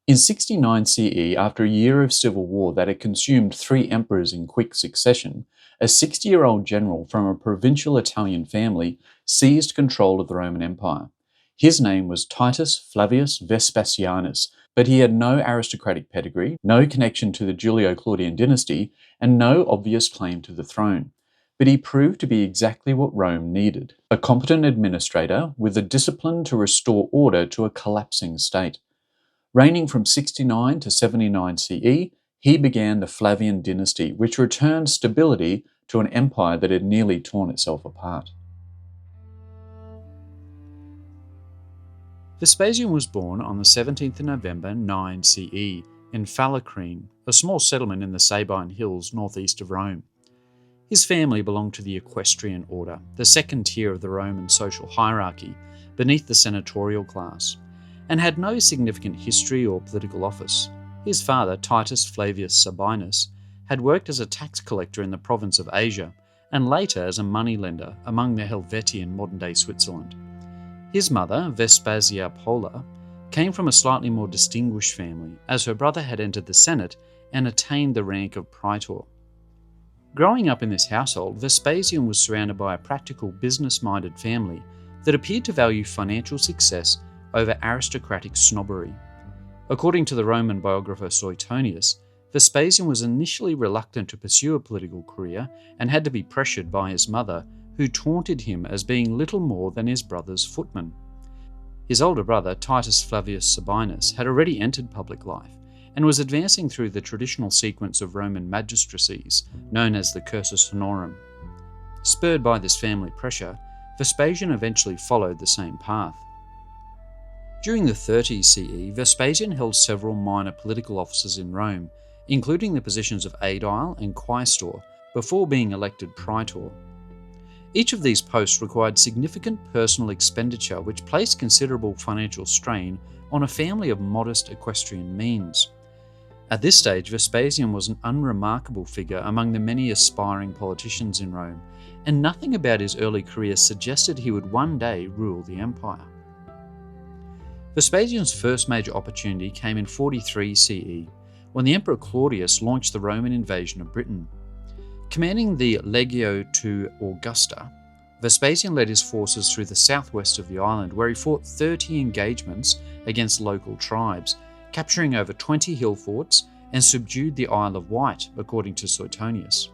In 69 CE, after a year of civil war that had consumed 3 emperors in quick succession, a 60-year-old general from a provincial Italian family seized control of the Roman Empire. His name was Titus Flavius Vespasianus, but he had no aristocratic pedigree, no connection to the Julio-Claudian dynasty, and no obvious claim to the throne. But he proved to be exactly what Rome needed: a competent administrator with the discipline to restore order to a collapsing state. Reigning from 69 to 79 CE, he began the Flavian dynasty, which returned stability to an empire that had nearly torn itself apart. Vespasian was born on the 17th of November 9 CE in Falacrine, a small settlement in the Sabine Hills northeast of Rome. His family belonged to the equestrian order, the second tier of the Roman social hierarchy, beneath the senatorial class, and had no significant history or political office. His father, Titus Flavius Sabinus, had worked as a tax collector in the province of Asia, and later as a moneylender among the Helvetian modern-day Switzerland. His mother, Vespasia Pola, came from a slightly more distinguished family, as her brother had entered the Senate and attained the rank of praetor. Growing up in this household, Vespasian was surrounded by a practical, business-minded family that appeared to value financial success over aristocratic snobbery. According to the Roman biographer Suetonius, Vespasian was initially reluctant to pursue a political career and had to be pressured by his mother, who taunted him as being little more than his brother's footman. His older brother, Titus Flavius Sabinus, had already entered public life and was advancing through the traditional sequence of Roman magistracies, known as the cursus honorum. Spurred by this family pressure, Vespasian eventually followed the same path. During the 30s CE, Vespasian held several minor political offices in Rome, including the positions of aedile and quaestor, before being elected praetor. Each of these posts required significant personal expenditure, which placed considerable financial strain on a family of modest equestrian means. At this stage, Vespasian was an unremarkable figure among the many aspiring politicians in Rome, and nothing about his early career suggested he would one day rule the empire. Vespasian's first major opportunity came in 43 CE, when the Emperor Claudius launched the Roman invasion of Britain. Commanding the Legio to Augusta, Vespasian led his forces through the southwest of the island, where he fought 30 engagements against local tribes, capturing over 20 hill forts and subdued the Isle of Wight, according to Suetonius.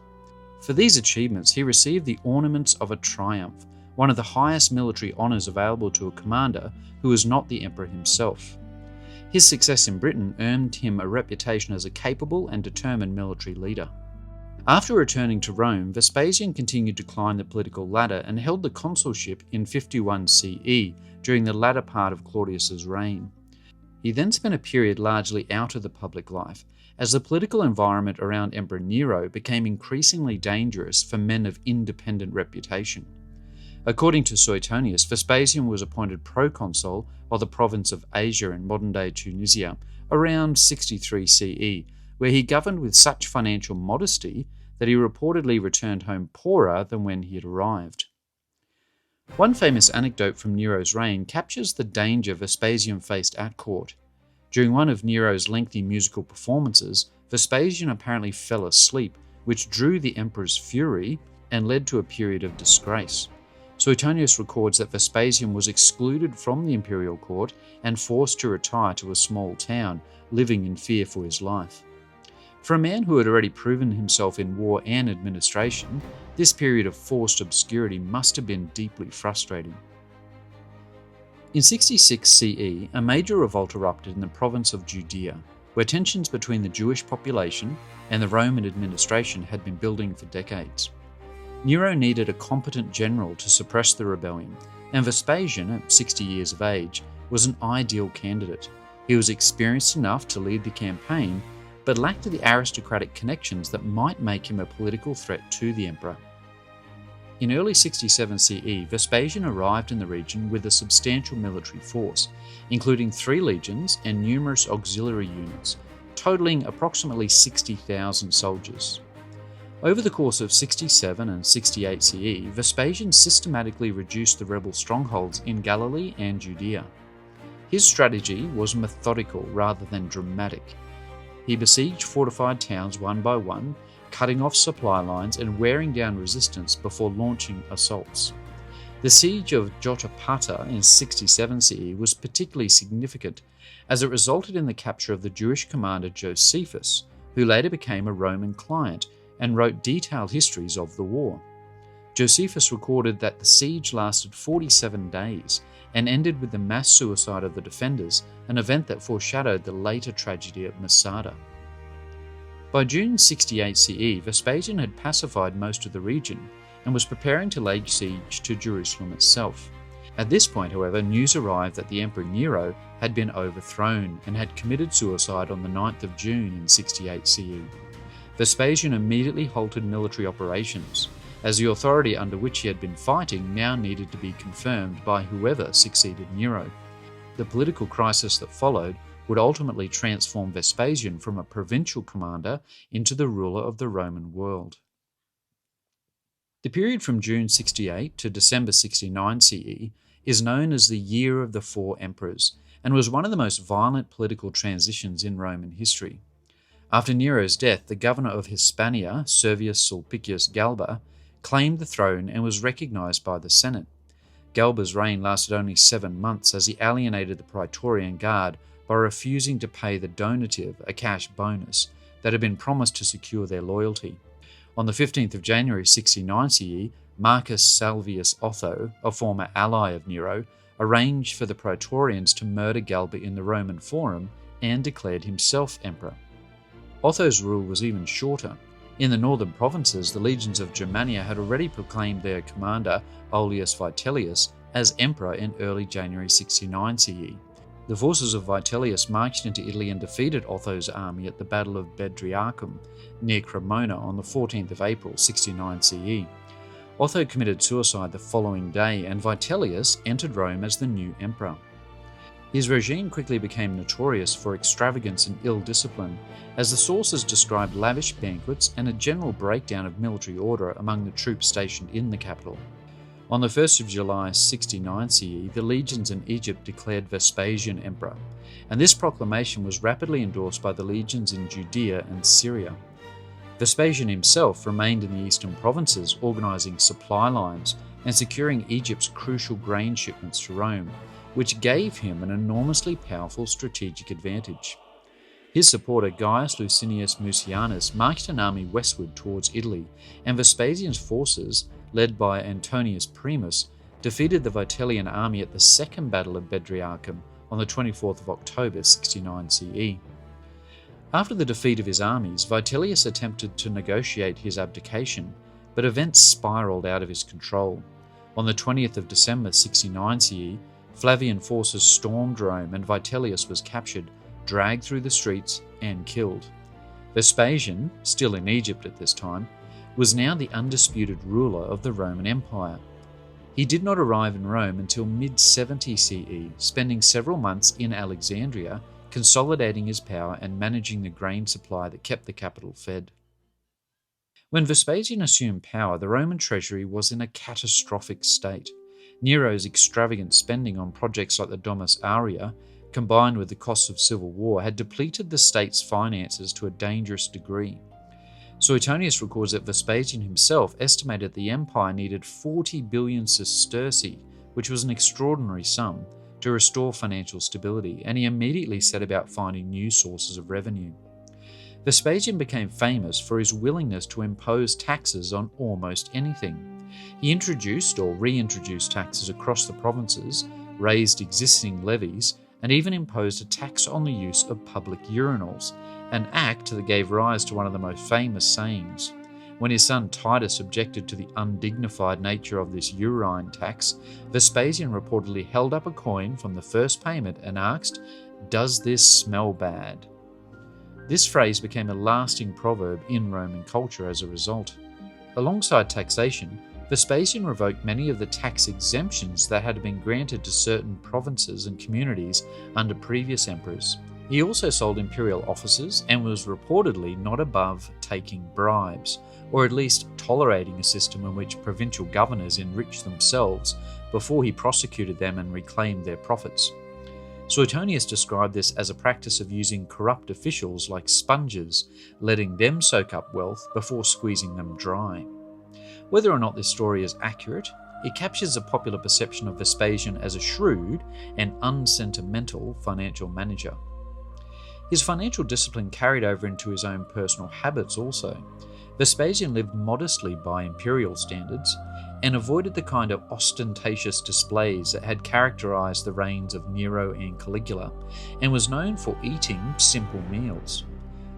For these achievements, he received the ornaments of a triumph, one of the highest military honours available to a commander who was not the emperor himself. His success in Britain earned him a reputation as a capable and determined military leader. After returning to Rome, Vespasian continued to climb the political ladder and held the consulship in 51 CE during the latter part of Claudius's reign. He then spent a period largely out of the public life, as the political environment around Emperor Nero became increasingly dangerous for men of independent reputation. According to Suetonius, Vespasian was appointed proconsul of the province of Asia in modern-day Tunisia around 63 CE, where he governed with such financial modesty that he reportedly returned home poorer than when he had arrived. One famous anecdote from Nero's reign captures the danger Vespasian faced at court. During one of Nero's lengthy musical performances, Vespasian apparently fell asleep, which drew the emperor's fury and led to a period of disgrace. Suetonius records that Vespasian was excluded from the imperial court and forced to retire to a small town, living in fear for his life. For a man who had already proven himself in war and administration, this period of forced obscurity must have been deeply frustrating. In 66 CE, a major revolt erupted in the province of Judea, where tensions between the Jewish population and the Roman administration had been building for decades. Nero needed a competent general to suppress the rebellion, and Vespasian, at 60 years of age, was an ideal candidate. He was experienced enough to lead the campaign, but lacked the aristocratic connections that might make him a political threat to the emperor. In early 67 CE, Vespasian arrived in the region with a substantial military force, including 3 legions and numerous auxiliary units, totaling approximately 60,000 soldiers. Over the course of 67 and 68 CE, Vespasian systematically reduced the rebel strongholds in Galilee and Judea. His strategy was methodical rather than dramatic. He besieged fortified towns one by one, cutting off supply lines and wearing down resistance before launching assaults. The siege of Jotapata in 67 CE was particularly significant as it resulted in the capture of the Jewish commander Josephus, who later became a Roman client and wrote detailed histories of the war. Josephus recorded that the siege lasted 47 days and ended with the mass suicide of the defenders, an event that foreshadowed the later tragedy at Masada. By June 68 CE, Vespasian had pacified most of the region and was preparing to lay siege to Jerusalem itself. At this point, however, news arrived that the Emperor Nero had been overthrown and had committed suicide on the 9th of June in 68 CE. Vespasian immediately halted military operations, as the authority under which he had been fighting now needed to be confirmed by whoever succeeded Nero. The political crisis that followed would ultimately transform Vespasian from a provincial commander into the ruler of the Roman world. The period from June 68 to December 69 CE is known as the Year of the Four Emperors and was one of the most violent political transitions in Roman history. After Nero's death, the governor of Hispania, Servius Sulpicius Galba, claimed the throne and was recognized by the Senate. Galba's reign lasted only 7 months as he alienated the Praetorian Guard by refusing to pay the donative, a cash bonus, that had been promised to secure their loyalty. On the 15th of January 69 CE, Marcus Salvius Otho, a former ally of Nero, arranged for the Praetorians to murder Galba in the Roman Forum and declared himself emperor. Otho's rule was even shorter. In the northern provinces, the legions of Germania had already proclaimed their commander, Aulus Vitellius, as emperor in early January 69 CE. The forces of Vitellius marched into Italy and defeated Otho's army at the Battle of Bedriacum, near Cremona, on the 14th of April 69 CE. Otho committed suicide the following day, and Vitellius entered Rome as the new emperor. His regime quickly became notorious for extravagance and ill discipline, as the sources described lavish banquets and a general breakdown of military order among the troops stationed in the capital. On the 1st of July 69 CE, the legions in Egypt declared Vespasian emperor, and this proclamation was rapidly endorsed by the legions in Judea and Syria. Vespasian himself remained in the eastern provinces, organising supply lines and securing Egypt's crucial grain shipments to Rome, which gave him an enormously powerful strategic advantage. His supporter Gaius Licinius Mucianus marched an army westward towards Italy, and Vespasian's forces, led by Antonius Primus, defeated the Vitellian army at the Second Battle of Bedriacum on the 24th of October 69 CE. After the defeat of his armies, Vitellius attempted to negotiate his abdication, but events spiralled out of his control. On the 20th of December 69 CE, Flavian forces stormed Rome and Vitellius was captured, dragged through the streets, and killed. Vespasian, still in Egypt at this time, was now the undisputed ruler of the Roman Empire. He did not arrive in Rome until mid-70 CE, spending several months in Alexandria, consolidating his power and managing the grain supply that kept the capital fed. When Vespasian assumed power, the Roman treasury was in a catastrophic state. Nero's extravagant spending on projects like the Domus Aurea, combined with the costs of civil war, had depleted the state's finances to a dangerous degree. Suetonius records that Vespasian himself estimated the empire needed 40 billion sesterci, which was an extraordinary sum, to restore financial stability, and he immediately set about finding new sources of revenue. Vespasian became famous for his willingness to impose taxes on almost anything. He introduced or reintroduced taxes across the provinces, raised existing levies, and even imposed a tax on the use of public urinals, an act that gave rise to one of the most famous sayings. When his son Titus objected to the undignified nature of this urine tax, Vespasian reportedly held up a coin from the first payment and asked, "Does this smell bad?" This phrase became a lasting proverb in Roman culture as a result. Alongside taxation, Vespasian revoked many of the tax exemptions that had been granted to certain provinces and communities under previous emperors. He also sold imperial offices and was reportedly not above taking bribes, or at least tolerating a system in which provincial governors enriched themselves before he prosecuted them and reclaimed their profits. Suetonius described this as a practice of using corrupt officials like sponges, letting them soak up wealth before squeezing them dry. Whether or not this story is accurate, it captures a popular perception of Vespasian as a shrewd and unsentimental financial manager. His financial discipline carried over into his own personal habits also. Vespasian lived modestly by imperial standards and avoided the kind of ostentatious displays that had characterized the reigns of Nero and Caligula, and was known for eating simple meals.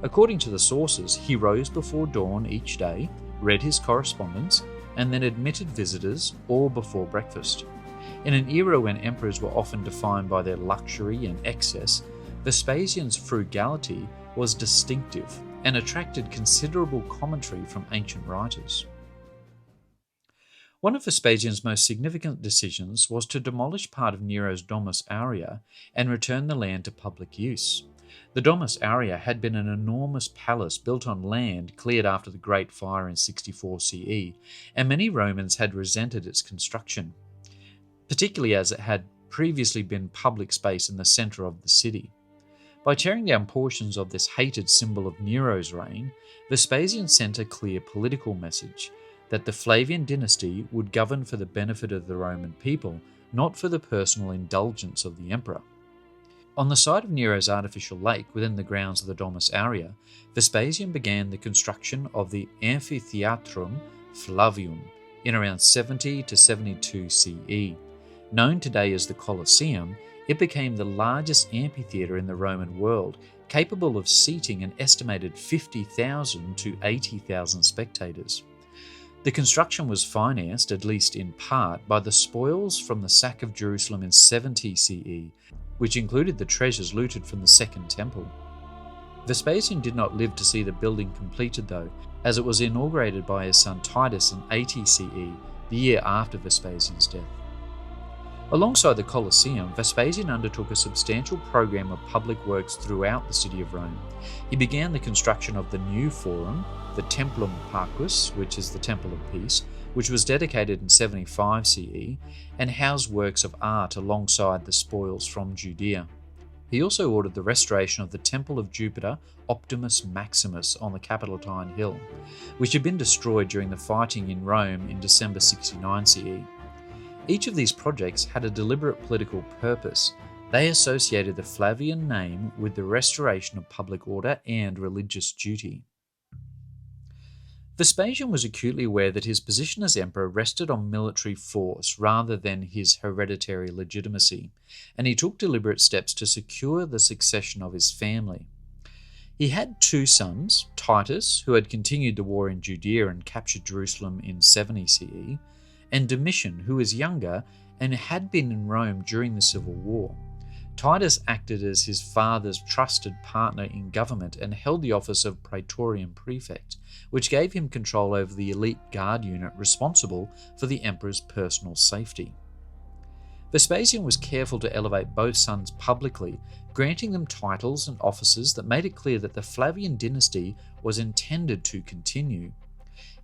According to the sources, he rose before dawn each day, read his correspondence, and then admitted visitors all before breakfast. In an era when emperors were often defined by their luxury and excess, Vespasian's frugality was distinctive and attracted considerable commentary from ancient writers. One of Vespasian's most significant decisions was to demolish part of Nero's Domus Aurea and return the land to public use. The Domus Aurea had been an enormous palace built on land cleared after the Great Fire in 64 CE, and many Romans had resented its construction, particularly as it had previously been public space in the centre of the city. By tearing down portions of this hated symbol of Nero's reign, Vespasian sent a clear political message that the Flavian dynasty would govern for the benefit of the Roman people, not for the personal indulgence of the emperor. On the site of Nero's artificial lake within the grounds of the Domus Aurea, Vespasian began the construction of the Amphitheatrum Flavium in around 70 to 72 CE. Known today as the Colosseum, it became the largest amphitheatre in the Roman world, capable of seating an estimated 50,000 to 80,000 spectators. The construction was financed, at least in part, by the spoils from the sack of Jerusalem in 70 CE, which included the treasures looted from the Second Temple. Vespasian did not live to see the building completed though, as it was inaugurated by his son Titus in 80 CE, the year after Vespasian's death. Alongside the Colosseum, Vespasian undertook a substantial program of public works throughout the city of Rome. He began the construction of the new Forum, the Templum Pacis, which is the Temple of Peace, which was dedicated in 75 CE, and housed works of art alongside the spoils from Judea. He also ordered the restoration of the Temple of Jupiter Optimus Maximus on the Capitoline Hill, which had been destroyed during the fighting in Rome in December 69 CE. Each of these projects had a deliberate political purpose. They associated the Flavian name with the restoration of public order and religious duty. Vespasian was acutely aware that his position as emperor rested on military force rather than his hereditary legitimacy, and he took deliberate steps to secure the succession of his family. He had two sons, Titus, who had continued the war in Judea and captured Jerusalem in 70 CE, and Domitian, who was younger and had been in Rome during the Civil War. Titus acted as his father's trusted partner in government and held the office of Praetorian Prefect, which gave him control over the elite guard unit responsible for the emperor's personal safety. Vespasian was careful to elevate both sons publicly, granting them titles and offices that made it clear that the Flavian dynasty was intended to continue.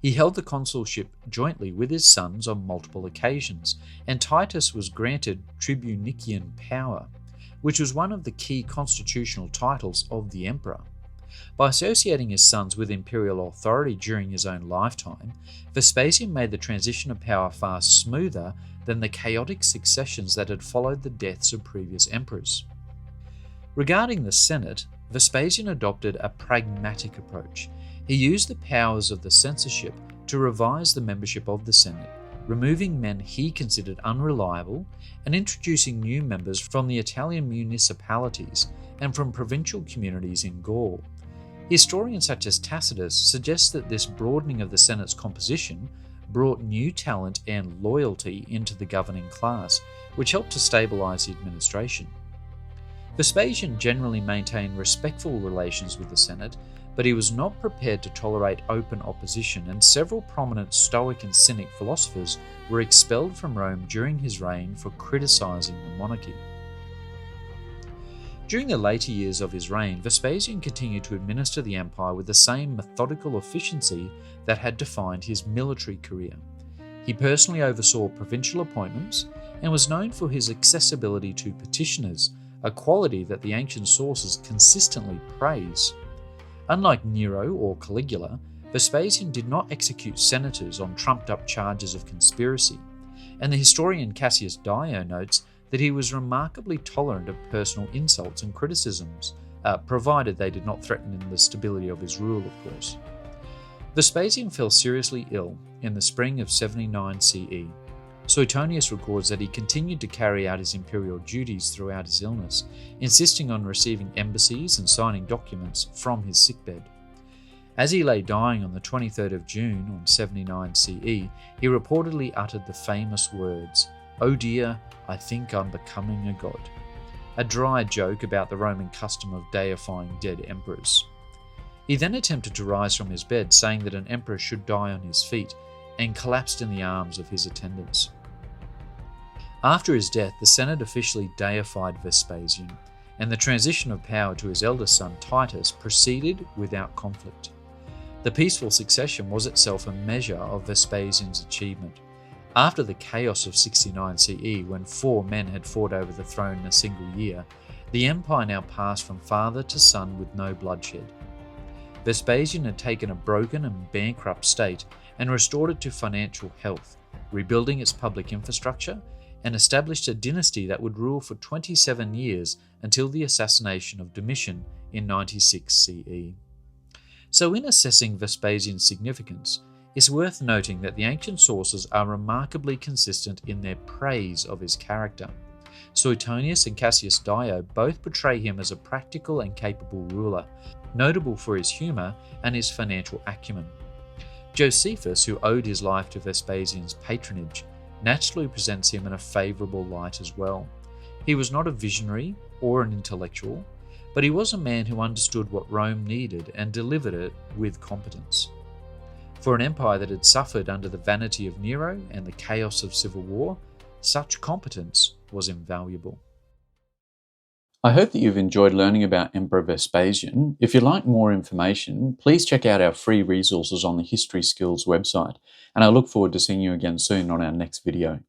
He held the consulship jointly with his sons on multiple occasions, and Titus was granted tribunician power, which was one of the key constitutional titles of the emperor. By associating his sons with imperial authority during his own lifetime, Vespasian made the transition of power far smoother than the chaotic successions that had followed the deaths of previous emperors. Regarding the Senate, Vespasian adopted a pragmatic approach. He used the powers of the censorship to revise the membership of the Senate, removing men he considered unreliable and introducing new members from the Italian municipalities and from provincial communities in Gaul. Historians such as Tacitus suggest that this broadening of the Senate's composition brought new talent and loyalty into the governing class, which helped to stabilize the administration. Vespasian generally maintained respectful relations with the Senate, but he was not prepared to tolerate open opposition, and several prominent Stoic and Cynic philosophers were expelled from Rome during his reign for criticizing the monarchy. During the later years of his reign, Vespasian continued to administer the empire with the same methodical efficiency that had defined his military career. He personally oversaw provincial appointments and was known for his accessibility to petitioners, a quality that the ancient sources consistently praise. Unlike Nero or Caligula, Vespasian did not execute senators on trumped-up charges of conspiracy, and the historian Cassius Dio notes that he was remarkably tolerant of personal insults and criticisms, provided they did not threaten the stability of his rule, of course. Vespasian fell seriously ill in the spring of 79 CE. Suetonius records that he continued to carry out his imperial duties throughout his illness, insisting on receiving embassies and signing documents from his sickbed. As he lay dying on the 23rd of June on 79 CE, he reportedly uttered the famous words, "Oh dear, I think I'm becoming a god," a dry joke about the Roman custom of deifying dead emperors. He then attempted to rise from his bed, saying that an emperor should die on his feet, and collapsed in the arms of his attendants. After his death, the Senate officially deified Vespasian, and the transition of power to his eldest son Titus proceeded without conflict. The peaceful succession was itself a measure of Vespasian's achievement. After the chaos of 69 CE, when 4 men had fought over the throne in a single year, the empire now passed from father to son with no bloodshed. Vespasian had taken a broken and bankrupt state and restored it to financial health, rebuilding its public infrastructure, and established a dynasty that would rule for 27 years until the assassination of Domitian in 96 CE. So in assessing Vespasian's significance, it's worth noting that the ancient sources are remarkably consistent in their praise of his character. Suetonius and Cassius Dio both portray him as a practical and capable ruler, notable for his humour and his financial acumen. Josephus, who owed his life to Vespasian's patronage, naturally presents him in a favourable light as well. He was not a visionary or an intellectual, but he was a man who understood what Rome needed and delivered it with competence. For an empire that had suffered under the vanity of Nero and the chaos of civil war, such competence was invaluable. I hope that you've enjoyed learning about Emperor Vespasian. If you'd like more information, please check out our free resources on the History Skills website, and I look forward to seeing you again soon on our next video.